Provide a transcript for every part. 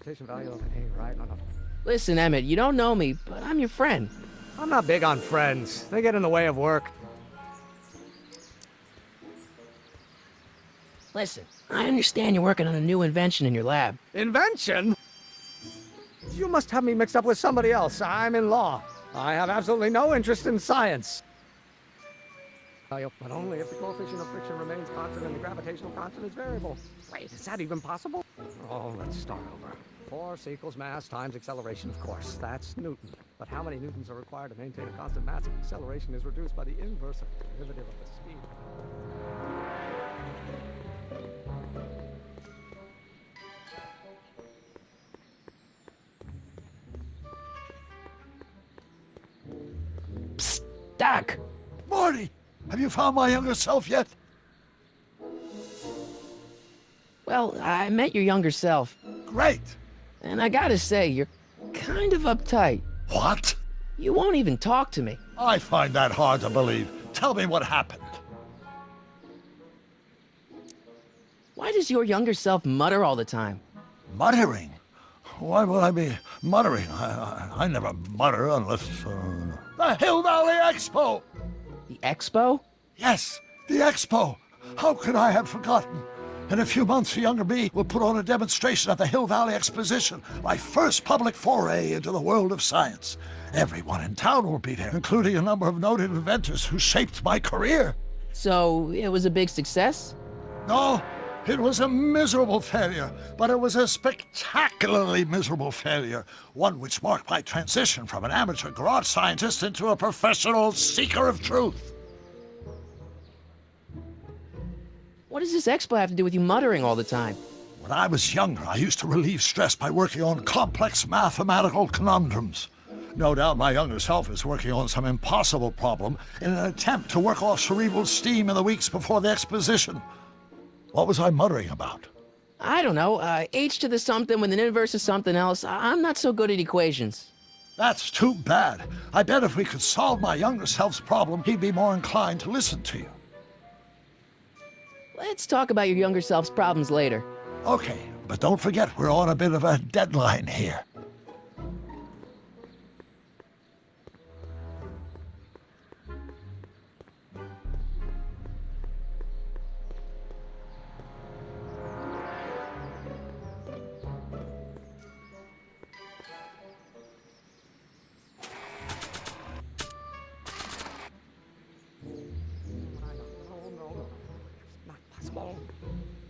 gravitational value of A, right? No, no. Listen, Emmett, you don't know me, but I'm your friend. I'm not big on friends. They get in the way of work. Listen, I understand you're working on a new invention in your lab. Invention? You must have me mixed up with somebody else. I'm in law. I have absolutely no interest in science. But only if the coefficient of friction remains constant and the gravitational constant is variable. Wait, is that even possible? Oh, let's start over. Force equals mass times acceleration, of course. That's Newton. But how many newtons are required to maintain a constant mass if acceleration is reduced by the inverse of the derivative of the speed? Psst, Doc! Marty! Have you found my younger self yet? Well, I met your younger self, Great! and I gotta say, you're kind of uptight. What? You won't even talk to me. I find that hard to believe. Tell me what happened. Why does your younger self mutter all the time? Muttering? Why would I be muttering? I never mutter unless... The Hill Valley Expo! The expo? Yes, the Expo! How could I have forgotten? In a few months, the younger me will put on a demonstration at the Hill Valley Exposition, my first public foray into the world of science. Everyone in town will be there, including a number of noted inventors who shaped my career. So, it was a big success? No, it was a miserable failure, but it was a spectacularly miserable failure, one which marked my transition from an amateur garage scientist into a professional seeker of truth. What does this expo have to do with you muttering all the time? When I was younger, I used to relieve stress by working on complex mathematical conundrums. No doubt my younger self is working on some impossible problem in an attempt to work off cerebral steam in the weeks before the exposition. What was I muttering about? I don't know, h to the something with an inverse of something else. I'm not so good at equations. That's too bad. I bet if we could solve my younger self's problem, he'd be more inclined to listen to you. Let's talk about your younger self's problems later. Okay, but don't forget we're on a bit of a deadline here.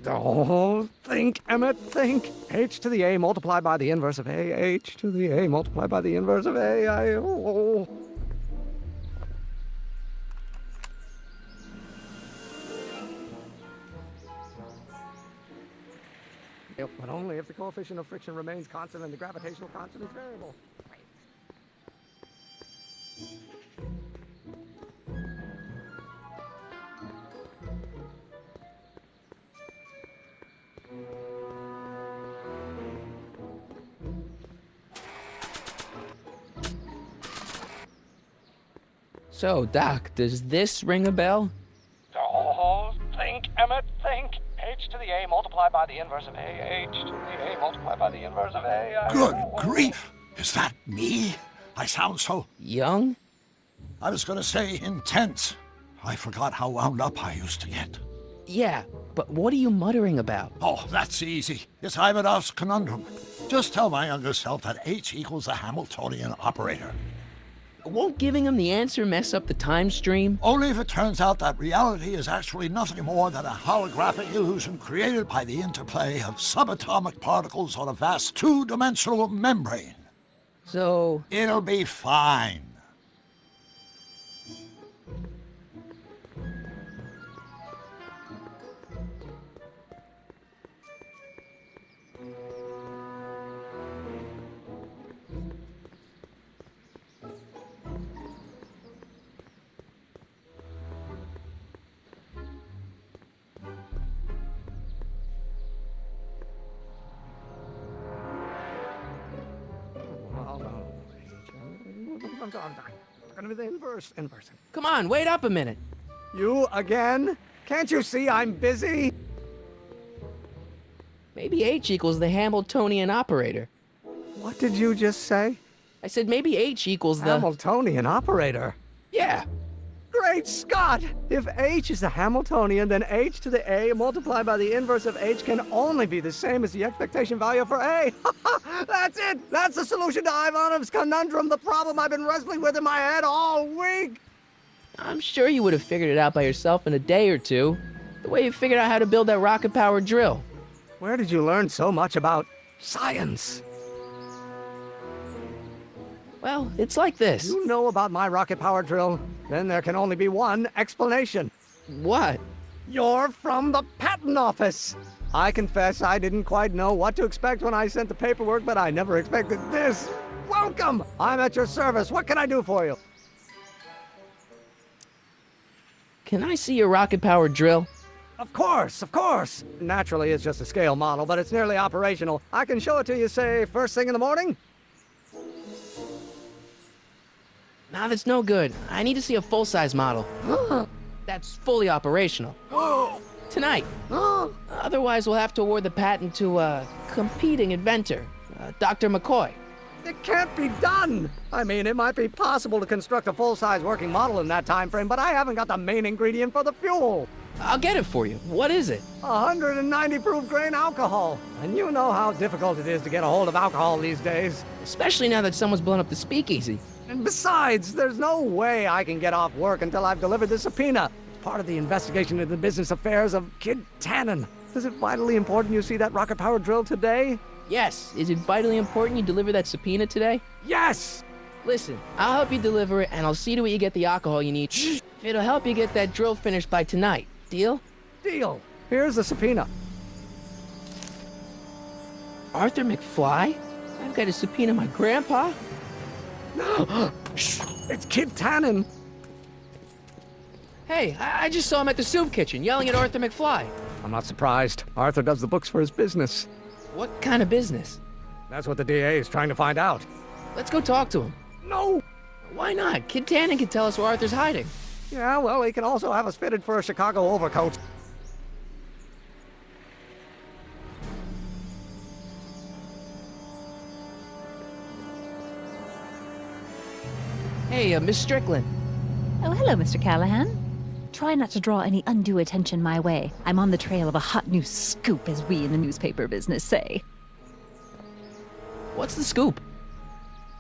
Don't think, Emmett, think. H to the A multiplied by the inverse of A. H to the A multiplied by the inverse of A. But only if the coefficient of friction remains constant and the gravitational constant is variable. So, Doc, does this ring a bell? Oh, think, Emmett, think. H to the A multiplied by the inverse of A. H to the A multiplied by the inverse of A. Good grief! Is that me? I sound so... Young? I was gonna say intense. I forgot how wound up I used to get. Yeah, but what are you muttering about? Oh, that's easy. It's Ivanov's conundrum. Just tell my younger self that H equals a Hamiltonian operator. Won't giving him the answer mess up the time stream? Only if it turns out that reality is actually nothing more than a holographic illusion created by the interplay of subatomic particles on a vast two-dimensional membrane. So... It'll be fine. Gonna be the inverse. Come on, wait up a minute. You again? Can't you see I'm busy? Maybe Maybe H equals the Hamiltonian operator. What did you just say? I said maybe H equals the... Hamiltonian operator. Yeah. Great Scott! If H is a Hamiltonian, then H to the A multiplied by the inverse of H can only be the same as the expectation value for A. That's it! That's the solution to Ivanov's conundrum, the problem I've been wrestling with in my head all week! I'm sure you would have figured it out by yourself in a day or two. The way you figured out how to build that rocket-powered drill. Where did you learn so much about science? Well, it's like this. You know about my rocket-powered drill? Then there can only be one explanation. What? You're from the patent office. I confess I didn't quite know what to expect when I sent the paperwork, but I never expected this. Welcome! I'm at your service. What can I do for you? Can I see your rocket-powered drill? Of course, of course. Naturally, it's just a scale model, but it's nearly operational. I can show it to you, say, first thing in the morning? Nah, that's no good. I need to see a full-size model. That's fully operational. Tonight. Otherwise, we'll have to award the patent to a competing inventor, Dr. McCoy. It can't be done! I mean, it might be possible to construct a full-size working model in that time frame, but I haven't got the main ingredient for the fuel. I'll get it for you. What is it? 190 proof grain alcohol. And you know how difficult it is to get a hold of alcohol these days. Especially now that someone's blown up the speakeasy. And besides, there's no way I can get off work until I've delivered the subpoena. It's part of the investigation into the business affairs of Kid Tannen. Is it vitally important you see that rocket-powered drill today? Yes. Is it vitally important you deliver that subpoena today? Yes! Listen, I'll help you deliver it, and I'll see to it you get the alcohol you need. It'll help you get that drill finished by tonight. Deal? Deal. Here's the subpoena. Arthur McFly? I've got to subpoena my grandpa? It's Kid Tannen. Hey, I just saw him at the soup kitchen yelling at Arthur McFly. I'm not surprised. Arthur does the books for his business. What kind of business? That's what the DA is trying to find out. Let's go talk to him. No! Why not? Kid Tannen can tell us where Arthur's hiding. Yeah, well, he can also have us fitted for a Chicago overcoat. Hey, Miss Strickland. Oh, hello, Mr. Callahan. Try not to draw any undue attention my way. I'm on the trail of a hot new scoop, as we in the newspaper business say. What's the scoop?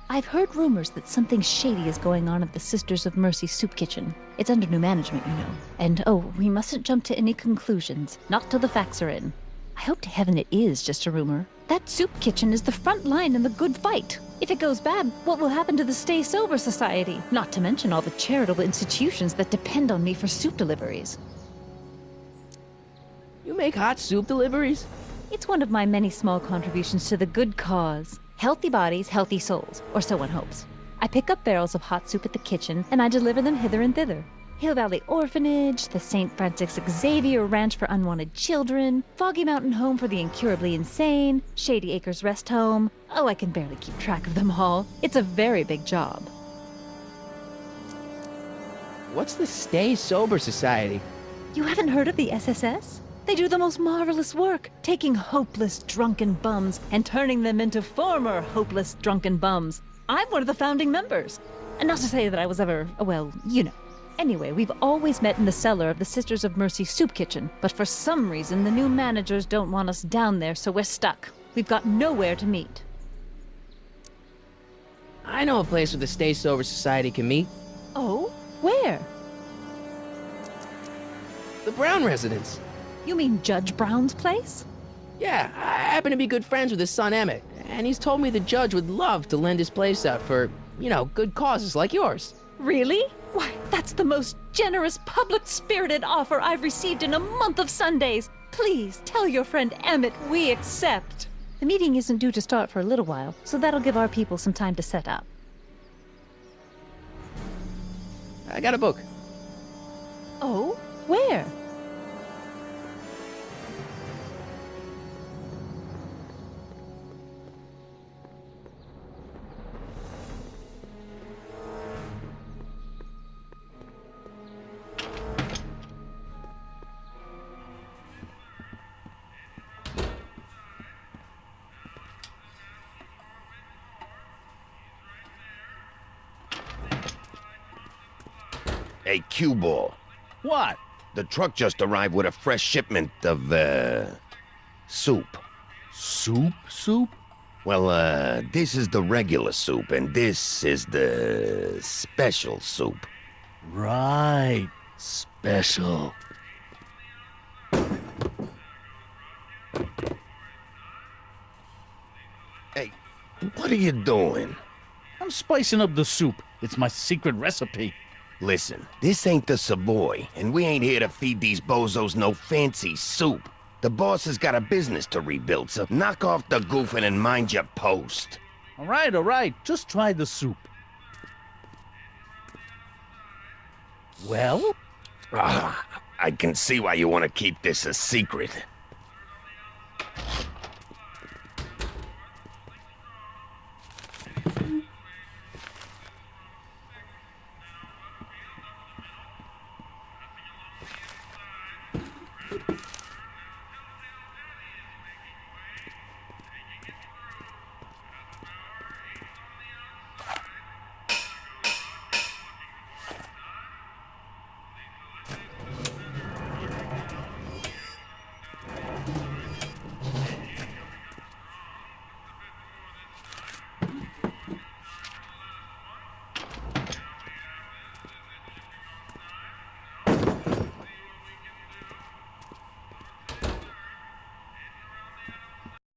I've heard rumors that something shady is going on at the Sisters of Mercy soup kitchen. It's under new management, you know. And, oh, we mustn't jump to any conclusions. Not till the facts are in. I hope to heaven it is just a rumor. That soup kitchen is the front line in the good fight. If it goes bad, what will happen to the Stay Sober Society? Not to mention all the charitable institutions that depend on me for soup deliveries. You make hot soup deliveries? It's one of my many small contributions to the good cause. Healthy bodies, healthy souls, or so one hopes. I pick up barrels of hot soup at the kitchen, and I deliver them hither and thither. Hill Valley Orphanage, the St. Francis Xavier Ranch for Unwanted Children, Foggy Mountain Home for the Incurably Insane, Shady Acres Rest Home. Oh, I can barely keep track of them all. It's a very big job. What's the Stay Sober Society? You haven't heard of the SSS? They do the most marvelous work, taking hopeless drunken bums and turning them into former hopeless drunken bums. I'm one of the founding members. And not to say that I was ever, well, you know. Anyway, we've always met in the cellar of the Sisters of Mercy soup kitchen, but for some reason the new managers don't want us down there, so we're stuck. We've got nowhere to meet. I know a place where the Stay Sober Society can meet. Oh? Where? The Brown residence. You mean Judge Brown's place? Yeah, I happen to be good friends with his son Emmett, and he's told me the judge would love to lend his place out for, you know, good causes like yours. Really? Why, that's the most generous, public-spirited offer I've received in a month of Sundays. Please, tell your friend Emmett we accept. The meeting isn't due to start for a little while, so that'll give our people some time to set up. I got a book. Oh? Where? Hey, cue ball. What? The truck just arrived with a fresh shipment of, soup. Soup? Well, this is the regular soup, and this is the special soup. Right. Special. Hey, what are you doing? I'm spicing up the soup. It's my secret recipe. Listen, this ain't the Savoy, and we ain't here to feed these bozos no fancy soup. The boss has got a business to rebuild, so knock off the goofing and mind your post. All right. Just try the soup. Well? I can see why you want to keep this a secret.